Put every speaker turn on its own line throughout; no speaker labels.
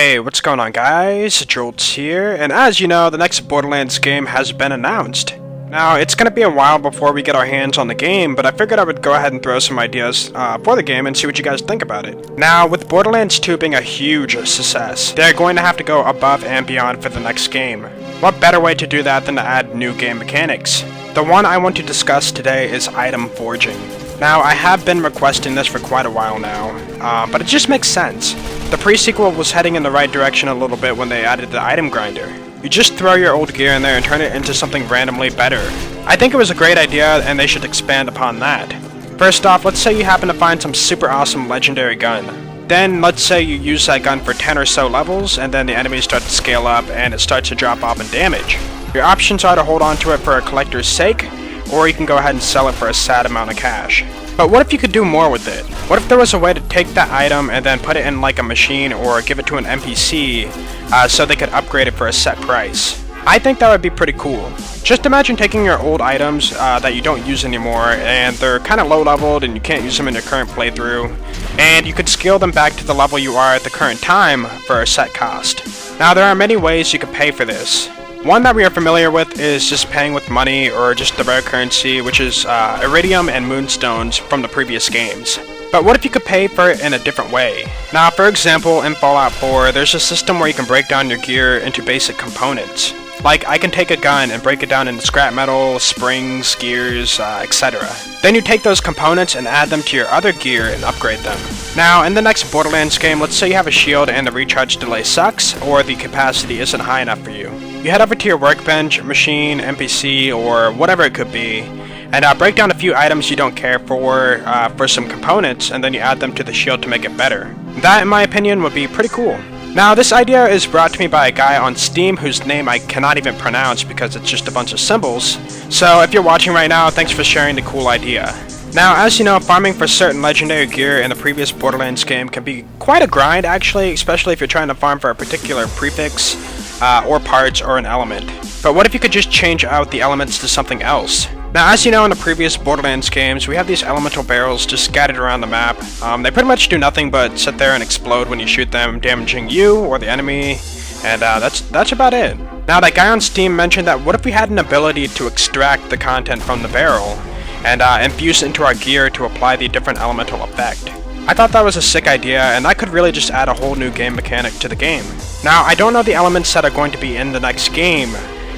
Hey, what's going on guys? Jolts here, and as you know, the next Borderlands game has been announced. Now, it's going to be a while before we get our hands on the game, but I figured I would go ahead and throw some ideas for the game and see what you guys think about it. Now, with Borderlands 2 being a huge success, they're going to have to go above and beyond for the next game. What better way to do that than to add new game mechanics? The one I want to discuss today is item forging. Now, I have been requesting this for quite a while now, but it just makes sense. The pre-sequel was heading in the right direction a little bit when they added the item grinder. You just throw your old gear in there and turn it into something randomly better. I think it was a great idea and they should expand upon that. First off, let's say you happen to find some super awesome legendary gun. Then, let's say you use that gun for 10 or so levels, and then the enemies start to scale up and it starts to drop off in damage. Your options are to hold on to it for a collector's sake, or you can go ahead and sell it for a sad amount of cash. But what if you could do more with it? What if there was a way to take that item and then put it in like a machine or give it to an NPC so they could upgrade it for a set price? I think that would be pretty cool. Just imagine taking your old items that you don't use anymore and they're kind of low leveled and you can't use them in your current playthrough, and you could scale them back to the level you are at the current time for a set cost. Now there are many ways you could pay for this. One that we are familiar with is just paying with money or just the rare currency, which is iridium and moonstones from the previous games. But what if you could pay for it in a different way? Now, for example, in Fallout 4, there's a system where you can break down your gear into basic components. Like, I can take a gun and break it down into scrap metal, springs, gears, etc. Then you take those components and add them to your other gear and upgrade them. Now, in the next Borderlands game, let's say you have a shield and the recharge delay sucks, or the capacity isn't high enough for you. You head over to your workbench, machine, NPC, or whatever it could be, and break down a few items you don't care for some components, and then you add them to the shield to make it better. That, in my opinion, would be pretty cool. Now, this idea is brought to me by a guy on Steam whose name I cannot even pronounce because it's just a bunch of symbols. So, if you're watching right now, thanks for sharing the cool idea. Now, as you know, farming for certain legendary gear in the previous Borderlands game can be quite a grind, actually, especially if you're trying to farm for a particular prefix, or parts, or an element. But what if you could just change out the elements to something else? Now, as you know, in the previous Borderlands games, we have these elemental barrels just scattered around the map. They pretty much do nothing but sit there and explode when you shoot them, damaging you or the enemy, and that's about it. Now, that guy on Steam mentioned that what if we had an ability to extract the content from the barrel and infuse it into our gear to apply the different elemental effect. I thought that was a sick idea, and that could really just add a whole new game mechanic to the game. Now, I don't know the elements that are going to be in the next game,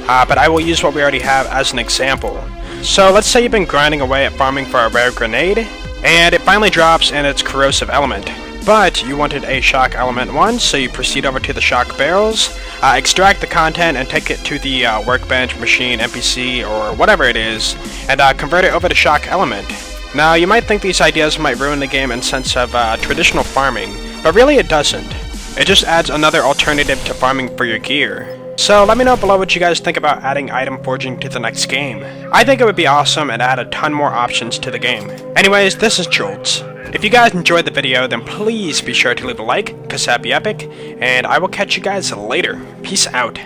but I will use what we already have as an example. So let's say you've been grinding away at farming for a rare grenade, and it finally drops in its corrosive element. But you wanted a shock element one, so you proceed over to the shock barrels, extract the content and take it to the workbench, machine, NPC, or whatever it is, and convert it over to shock element. Now, you might think these ideas might ruin the game in sense of traditional farming, but really it doesn't. It just adds another alternative to farming for your gear. So let me know below what you guys think about adding item forging to the next game. I think it would be awesome and add a ton more options to the game. Anyways, this is Jolts. If you guys enjoyed the video, then please be sure to leave a like, cause that'd be epic, and I will catch you guys later. Peace out.